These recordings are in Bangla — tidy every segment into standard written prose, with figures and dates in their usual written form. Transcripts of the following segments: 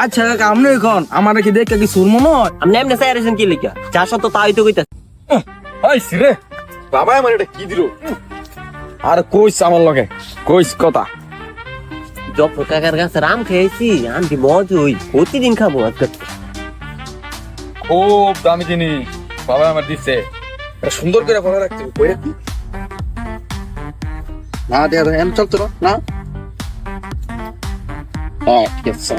আচ্ছা কাকা আপনি এখন আমার কি দেখে কি সুর মনে হয়? আপনি এমনি চাইছেন কি লিখা চার শত তাই তো কইতা আইছি রে বাবা আমার এটা কি দিল? আর কইস আমার লগে কইস কথা। জব্বর কাকার কাছে রাম খেয়েছি আন্টি মজ হই প্রতিদিন খাবো আজকে। খুব দামি জিনিস বাবা আমার দিচ্ছে, এটা সুন্দর করে ভরা রাখতে হবে। না দেয়া এম চলতো না। হ্যাঁ ঠিক আছে।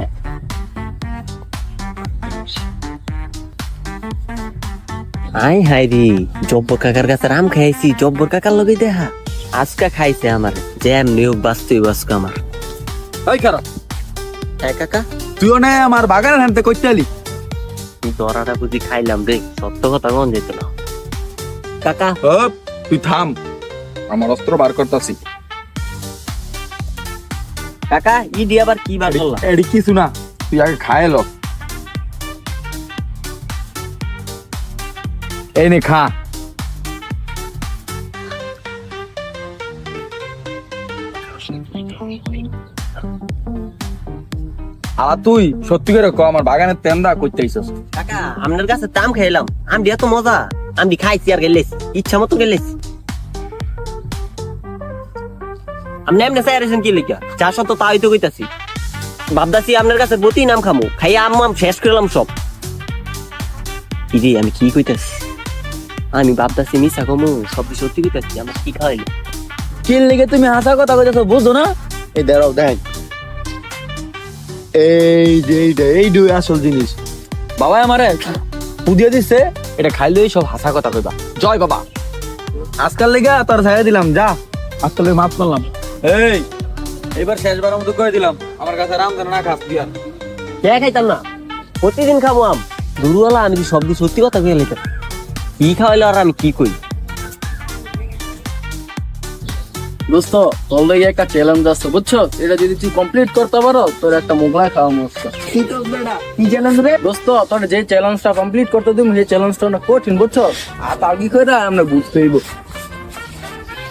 আই হাই রে জব্বর কাকার কাছে রাম খাইছি, জব্বর কাকার লগে দেখা আজকা খাইছে আমার জ্যাম নিয়োগ বাস্তব আজকে আমার। এই খারাপ হ্যাঁ কাকা তুইও না আমার বাগানের হানতে করতে আলি। তুই দরাটা বুঝি খাইলাম রে, সত্য কথা মন যেত না কাকা। তুই থাম, আমার অস্ত্র বার করতেছি। কাকা ই দিয়ে আবার কি বার করলাম? এডি কিছু না, তুই আগে খায় লো। এই নে খা। আর তুই সত্যি করে ক আমার বাগানের তেন্দা করতে আইছস? কাকা আপনার কাছে তাম খাইলাম, আমি এত মজা আমি খাইছি আর গেলেছি ইচ্ছা মতো গেলেছি। আপনি এমনি চাইছেন কি লিখা চার শত তাই তো কইতাছি। ভাবদাছি আপনার কাছে বতি নাম খামু খাইয়া আম শেষ করলাম সব। কি রে আমি কি কইতাছি? আমি ভাবদাছি মিশা কমু সব সত্যি কইতাছি, আমার কি খাইলো? কি লেগে তুমি হাসা কথা কইতেছ বুঝো না? এই দাঁড়াও দেখ, এই দুই আসল জিনিস বাবা আমারে পুদিয়ে দিচ্ছে, এটা খাইলেই সব হাসা কথা কইবা। জয় বাবা, আজকাল লেগে তোর ছায়া দিলাম, যা আজকাল লেগে মাফ করলাম। এই এবার শেষবারের মতো কয়ে দিলাম, আমার কাছে রাম যেন না খাস দিয়া। কে খাইতাম না, প্রতিদিন খাবো আম। দুরুওয়ালা আমি কি সব সত্যি কথা কইয়া লইতাম? কি খাওয়াইলো আর আমি কি কই? দোস্ত তোর লাগে একটা চ্যালেঞ্জ আছে বুঝছো, এটা যদি তুই কমপ্লিট করতে পারো তোর একটা মোগলাই খাওয়া মস্ত। কি তো বেটা কি চ্যালেঞ্জ রে? দোস্ত তোর যে চ্যালেঞ্জটা কমপ্লিট করতে দিম সেই চ্যালেঞ্জটা অনেক কঠিন বুঝছো। আর তার কি করে আমরা বুঝতে হইব?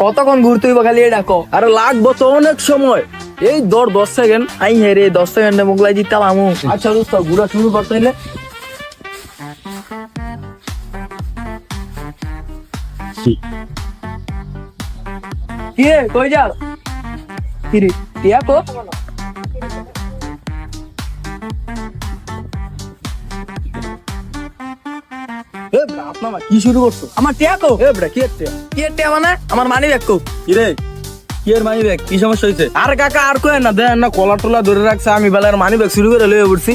কতক্ষণ ঘুরতে হইব খালি এটা কো। আরে লাগবো তো অনেক সময়, এই 10 সেকেন্ড। আই হে রে 10 সেকেন্ডে মোগলাই দিতাম আমু। আচ্ছা দোস্ত ঘুরা শুরু করতে হইলে কি রে কই যাও? কি রে টিয়া কো? এ আপনারা কি শুরু করছো? আমার টিয়া কো? এ বড়া কি একটা কি টিয়া মানে আমার মানি ব্যাগ কো? কি রে কি এর মানি ব্যাগ কি সমস্যা হইছে? আর কাকা আর কই না দেন না কলা টলা ধরে রাখছে, আমি বেলার মানি ব্যাগ শুরু করে লয়ে পড়ছি।